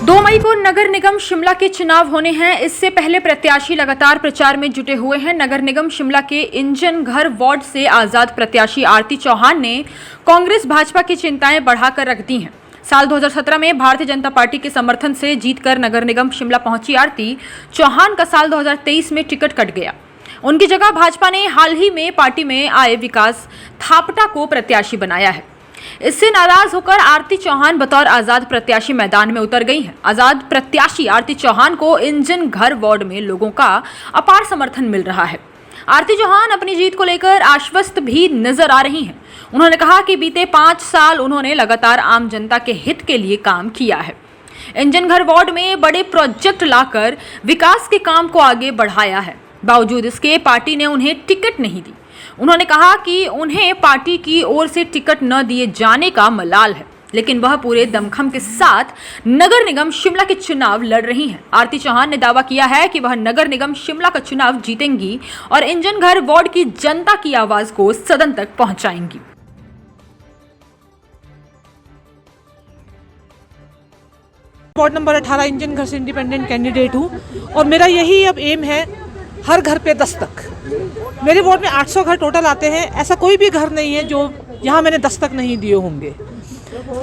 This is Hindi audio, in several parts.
2 मई को नगर निगम शिमला के चुनाव होने हैं। इससे पहले प्रत्याशी लगातार प्रचार में जुटे हुए हैं। नगर निगम शिमला के इंजन घर वार्ड से आजाद प्रत्याशी आरती चौहान ने कांग्रेस भाजपा की चिंताएं बढ़ाकर रख दी हैं। साल 2017 में भारतीय जनता पार्टी के समर्थन से जीतकर नगर निगम शिमला पहुंची आरती चौहान का साल 2023 में टिकट कट गया। उनकी जगह भाजपा ने हाल ही में पार्टी में आए विकास थापटा को प्रत्याशी बनाया है। इससे नाराज होकर आरती चौहान बतौर आजाद प्रत्याशी मैदान में उतर गई हैं। आजाद प्रत्याशी आरती चौहान को इंजन घर वार्ड में लोगों का अपार समर्थन मिल रहा है। आरती चौहान अपनी जीत को लेकर आश्वस्त भी नजर आ रही हैं। उन्होंने कहा कि बीते 5 साल उन्होंने लगातार आम जनता के हित के लिए काम किया है। इंजन घर वार्ड में बड़े प्रोजेक्ट लाकर विकास के काम को आगे बढ़ाया है। बावजूद इसके पार्टी ने उन्हें टिकट नहीं दी। उन्होंने कहा कि उन्हें पार्टी की ओर से टिकट न दिए जाने का मलाल है, लेकिन वह पूरे दमखम के साथ नगर निगम शिमला के चुनाव लड़ रही हैं। आरती चौहान ने दावा किया है कि वह नगर निगम शिमला का चुनाव जीतेंगी और इंजन घर वार्ड की जनता की आवाज को सदन तक पहुंचाएंगी। वार्ड नंबर 18 इंजन घर से इंडिपेंडेंट कैंडिडेट हूँ और मेरा यही अब एम है, हर घर पे दस्तक। मेरे वार्ड में 800 घर टोटल आते हैं। ऐसा कोई भी घर नहीं है जो यहाँ मैंने दस्तक नहीं दिए होंगे।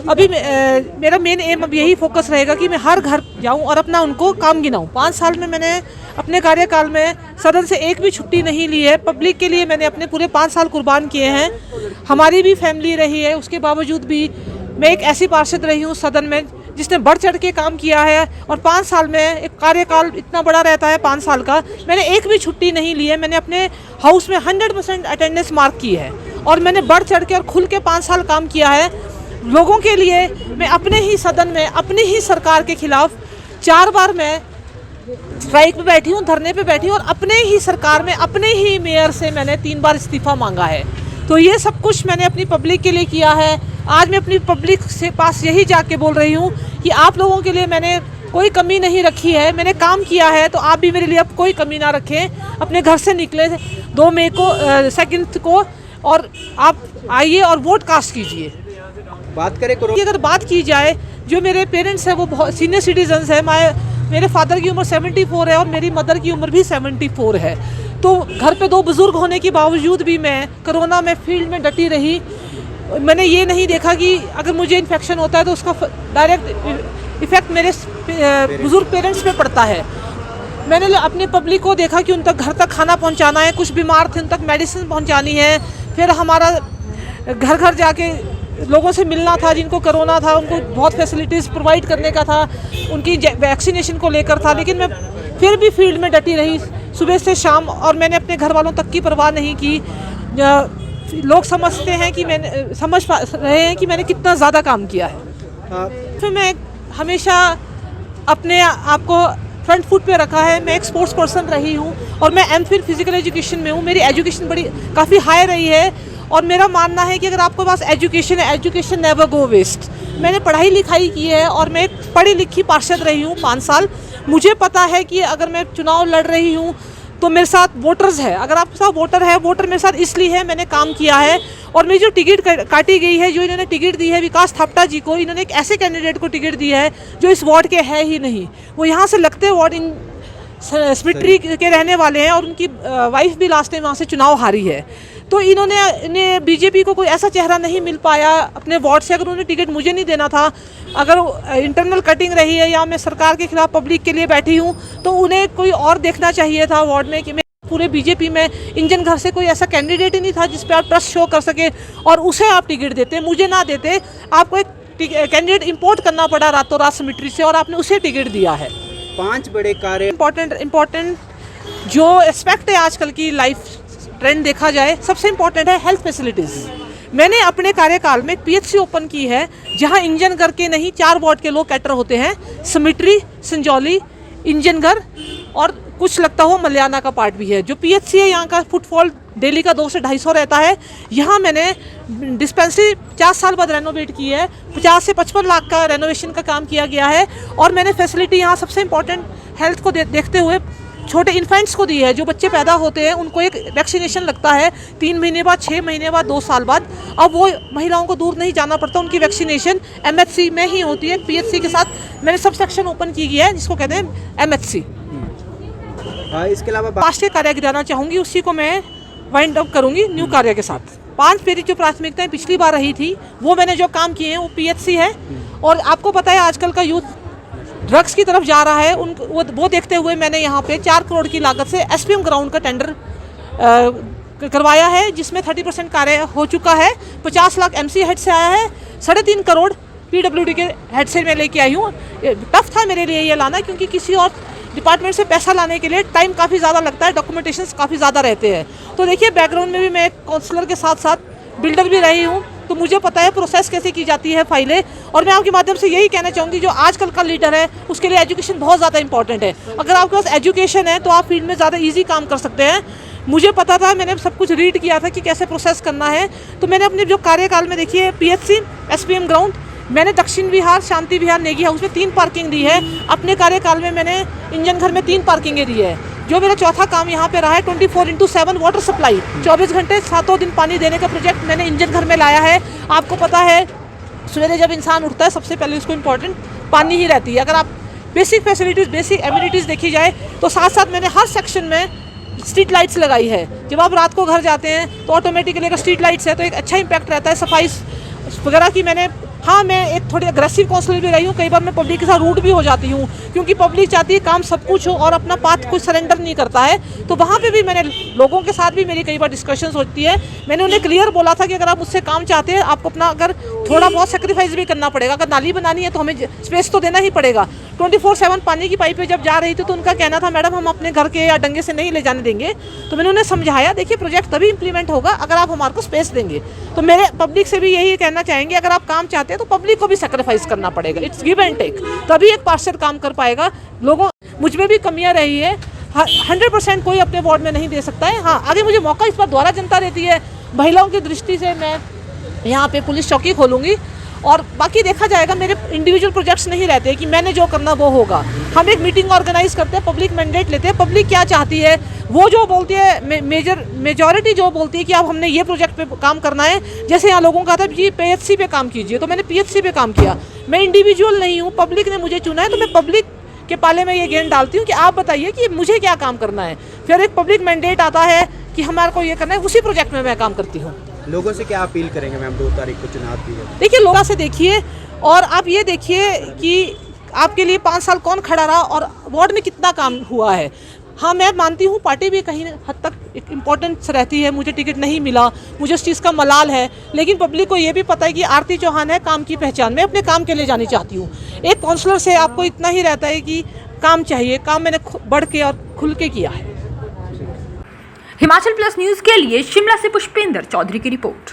अभी मेरा मेन एम अब यही फोकस रहेगा कि मैं हर घर जाऊँ और अपना उनको काम गिनाऊँ। 5 साल में मैंने अपने कार्यकाल में सदन से एक भी छुट्टी नहीं ली है। पब्लिक के लिए मैंने अपने पूरे 5 साल कुर्बान किए हैं। हमारी भी फैमिली रही है, उसके बावजूद भी मैं एक ऐसी पार्षद रही हूँ सदन में जिसने बढ़ चढ़ के काम किया है। और 5 साल में एक कार्यकाल इतना बड़ा रहता है, 5 साल का, मैंने एक भी छुट्टी नहीं ली है। मैंने अपने हाउस में 100% अटेंडेंस मार्क की है और मैंने बढ़ चढ़ के और खुल के 5 साल काम किया है लोगों के लिए। मैं अपने ही सदन में अपनी ही सरकार के खिलाफ 4 बार मैं स्ट्राइक पे बैठी हूँ, धरने पे बैठी हूँ और अपने ही सरकार में अपने ही मेयर से मैंने 3 बार इस्तीफा मांगा है। तो ये सब कुछ मैंने अपनी पब्लिक के लिए किया है। आज मैं अपनी पब्लिक से पास यही जाके बोल रही हूँ कि आप लोगों के लिए मैंने कोई कमी नहीं रखी है। मैंने काम किया है तो आप भी मेरे लिए अब कोई कमी ना रखें। अपने घर से निकले 2 मई को 2 को और आप आइए और वोट कास्ट कीजिए। बात करें अगर बात की जाए, जो मेरे पेरेंट्स हैं वो बहुत सीनियर सिटीजन्स हैं। मेरे फादर की उम्र 74 है और मेरी मदर की उम्र भी 74 है। तो घर पे 2 बुजुर्ग होने के बावजूद भी मैं कोरोना में फील्ड में डटी रही। मैंने ये नहीं देखा कि अगर मुझे इन्फेक्शन होता है तो उसका डायरेक्ट इफेक्ट मेरे बुजुर्ग पेरेंट्स पे पड़ता है। मैंने अपने पब्लिक को देखा कि उन तक घर तक खाना पहुंचाना है, कुछ बीमार थे उन तक मेडिसिन पहुंचानी है। फिर हमारा घर घर जाके लोगों से मिलना था, जिनको कोरोना था उनको बहुत फैसिलिटीज़ प्रोवाइड करने का था, उनकी वैक्सीनेशन को लेकर था। लेकिन मैं फिर भी फील्ड में डटी रही सुबह से शाम और मैंने अपने घर वालों तक की परवाह नहीं की। लोग समझते हैं कि समझ रहे हैं कि मैंने कितना ज़्यादा काम किया है। फिर मैं हमेशा अपने आप को फ्रंट फुट पे रखा है। मैं एक स्पोर्ट्स पर्सन रही हूँ और मैं एमफिल फिजिकल एजुकेशन में हूँ। मेरी एजुकेशन काफ़ी हाई रही है और मेरा मानना है कि अगर आपके पास एजुकेशन है, एजुकेशन नेवर गो वेस्ट। मैंने पढ़ाई लिखाई की है और मैं एक पढ़ी लिखी पार्षद रही हूँ 5 साल। मुझे पता है कि अगर मैं चुनाव लड़ रही हूँ तो मेरे साथ वोटर्स है। अगर आपके साथ वोटर है, वोटर मेरे साथ इसलिए है मैंने काम किया है। और मेरी जो टिकट काटी गई है, जो इन्होंने टिकट दी है विकास थापटा जी को, इन्होंने एक ऐसे कैंडिडेट को टिकट दी है जो इस वार्ड के है ही नहीं। वो यहाँ से लगते वार्ड इन स्मिट्री के रहने वाले हैं और उनकी वाइफ भी लास्ट टाइम वहाँ से चुनाव हारी है। तो इन्होंने बीजेपी को कोई ऐसा चेहरा नहीं मिल पाया अपने वार्ड से। अगर उन्होंने टिकट मुझे नहीं देना था, अगर इंटरनल कटिंग रही है या मैं सरकार के खिलाफ पब्लिक के लिए बैठी हूँ, तो उन्हें कोई और देखना चाहिए था वार्ड में कि मैं पूरे बीजेपी में इंजन घर से कोई ऐसा कैंडिडेट ही नहीं था जिस पे आप ट्रस्ट शो कर सके और उसे आप टिकट देते, मुझे ना देते। आपको एक कैंडिडेट इंपोर्ट करना पड़ा रातों रात सिमिट्री से और आपने उसे टिकट दिया है। 5 बड़े कार्य इम्पोर्टेंट जो एस्पेक्ट है आजकल की लाइफ ट्रेंड देखा जाए, सबसे इम्पोर्टेंट है हेल्थ फैसिलिटीज़। मैंने अपने कार्यकाल में PHC ओपन की है जहां इंजन घर के नहीं 4 वार्ड के लोग कैटर होते हैं। सिमिट्री, संजौली, इंजन घर और कुछ लगता हो मलियाना का पार्ट भी है। जो PHC है यहाँ का फुटफॉल डेली का 200 से 250 रहता है। यहाँ मैंने डिस्पेंसरी 50 साल बाद रेनोवेट की है। 50 से 55 लाख का रेनोवेशन का काम किया गया है और मैंने फैसिलिटी यहाँ सबसे इम्पोर्टेंट हेल्थ को देखते हुए छोटे इन्फेंट्स को दी है, जो बच्चे पैदा होते हैं उनको एक वैक्सीनेशन लगता है 3 महीने बाद, 6 महीने बाद, 2 साल बाद। अब वो महिलाओं को दूर नहीं जाना पड़ता, उनकी वैक्सीनेशन MHC में ही होती है। PHC के साथ मैंने सब सेक्शन ओपन की गया है जिसको कहते हैं MHC। इसके अलावा पास्ट के कार्य गिराना चाहूँगी, उसी को मैं वाइंड अप करूँगी न्यू कार्य के साथ। 5 मेरी जो प्राथमिकताएं पिछली बार रही थी वो मैंने जो काम किए हैं वो PHC है। और आपको पता है आजकल का यूथ ड्रग्स की तरफ जा रहा है, वो देखते हुए मैंने यहाँ पे 4 करोड़ की लागत से SPM ग्राउंड का टेंडर करवाया है, जिसमें 30% कार्य हो चुका है। 50 लाख MC हेड से आया है, 3.5 करोड़ PWD के हेड से मैं लेके आई हूँ। टफ था मेरे लिए ये लाना, क्योंकि किसी और डिपार्टमेंट से पैसा लाने के लिए टाइम काफ़ी ज़्यादा लगता है, डॉक्यूमेंटेशंस काफ़ी ज़्यादा रहते हैं। तो देखिए, बैकग्राउंड में भी मैं एक काउंसलर के साथ साथ बिल्डर भी रही हूँ, तो मुझे पता है प्रोसेस कैसे की जाती है फाइलें। और मैं आपके माध्यम से यही कहना चाहूँगी, जो आजकल का लीडर है उसके लिए एजुकेशन बहुत ज़्यादा इंपॉर्टेंट है। अगर आपके पास एजुकेशन है तो आप फील्ड में ज़्यादा ईजी काम कर सकते हैं। मुझे पता था, मैंने सब कुछ रीड किया था कि कैसे प्रोसेस करना है। तो मैंने अपने जो कार्यकाल में देखिए PHC, SPM ग्राउंड, मैंने दक्षिण विहार, शांति विहार, नेगी हाउस में 3 पार्किंग दी है। अपने कार्यकाल में मैंने इंजन घर में 3 पार्किंगें दी है। जो मेरा चौथा काम यहाँ पे रहा है 24/7 वाटर सप्लाई, 24 घंटे 7 दिन पानी देने का प्रोजेक्ट मैंने इंजन घर में लाया है। आपको पता है सवेरे जब इंसान उठता है सबसे पहले उसको इम्पोर्टेंट पानी ही रहती है। अगर आप बेसिक फैसिलिटीज़, बेसिक एमिनिटीज़ देखी जाए तो साथ साथ मैंने हर सेक्शन में स्ट्रीट लाइट्स लगाई है। जब आप रात को घर जाते हैं तो ऑटोमेटिकली अगर स्ट्रीट लाइट्स है तो एक अच्छा इंपैक्ट रहता है। सफाई वगैरह की मैंने, हाँ, मैं एक थोड़ी अग्रेसिव काउंसलर भी रही हूँ। कई बार मैं पब्लिक के साथ रूड भी हो जाती हूँ, क्योंकि पब्लिक चाहती है काम सब कुछ हो और अपना पाथ कुछ सरेंडर नहीं करता है। तो वहाँ पे भी मैंने लोगों के साथ भी मेरी कई बार डिस्कशंस होती है। मैंने उन्हें क्लियर बोला था कि अगर आप मुझसे काम चाहते हैं, आपको अपना अगर थोड़ा बहुत सेक्रीफाइस भी करना पड़ेगा। अगर नाली बनानी है तो हमें स्पेस तो देना ही पड़ेगा। 24/7 पानी की पाइपें जब जा रही थी तो उनका कहना था, मैडम हम अपने घर के या डंगे से नहीं ले जाने देंगे। तो मैंने उन्हें समझाया, देखिए प्रोजेक्ट तभी इंप्लीमेंट होगा अगर आप हमारे को स्पेस देंगे। तो मेरे पब्लिक से भी यही कहना चाहेंगे, अगर आप काम चाहते हैं तो पब्लिक को भी सेक्रीफाइस करना पड़ेगा। इट्स गिव एंड टेक, तभी एक पार्षद काम कर पाएगा। लोगों, मुझ में भी कमियां रही है, 100% कोई अपने वार्ड में नहीं दे सकता है। हाँ, आगे मुझे मौका इस बार दोबारा जनता देती है। महिलाओं की दृष्टि से मैं यहाँ पे पुलिस चौकी खोलूँगी और बाकी देखा जाएगा। मेरे इंडिविजुअल प्रोजेक्ट्स नहीं रहते कि मैंने जो करना वो होगा। हम एक मीटिंग ऑर्गेनाइज करते हैं, पब्लिक मैंडेट लेते हैं, पब्लिक क्या चाहती है वो जो बोलती है, मेजॉरिटी जो बोलती है कि अब हमने ये प्रोजेक्ट पे काम करना है। जैसे यहाँ लोगों का था जी PHC पे काम कीजिए, तो मैंने PHC पे काम किया। मैं इंडिविजुअल नहीं हूँ, पब्लिक ने मुझे चुना है, तो मैं पब्लिक के पाले में ये गेंद डालती हूँ कि आप बताइए कि मुझे क्या काम करना है। फिर एक पब्लिक मैंडेट आता है कि हमारे को ये करना है, उसी प्रोजेक्ट में मैं काम करती हूँ। लोगों से क्या अपील करेंगे मैम? 2 तारीख को चुनाव भी है। देखिए, लोगों से देखिए और आप ये देखिए कि आपके लिए 5 साल कौन खड़ा रहा और वार्ड में कितना काम हुआ है। हाँ, मैं मानती हूँ पार्टी भी कहीं हद तक एक इम्पोर्टेंस रहती है। मुझे टिकट नहीं मिला, मुझे उस चीज़ का मलाल है, लेकिन पब्लिक को ये भी पता है कि आरती चौहान है काम की पहचान। मैं अपने काम के लिए जानी चाहती हूँ। एक काउंसलर से आपको इतना ही रहता है कि काम चाहिए, काम मैंने बढ़ के और खुल के किया है। हिमाचल प्लस न्यूज के लिए शिमला से पुष्पेंद्र चौधरी की रिपोर्ट।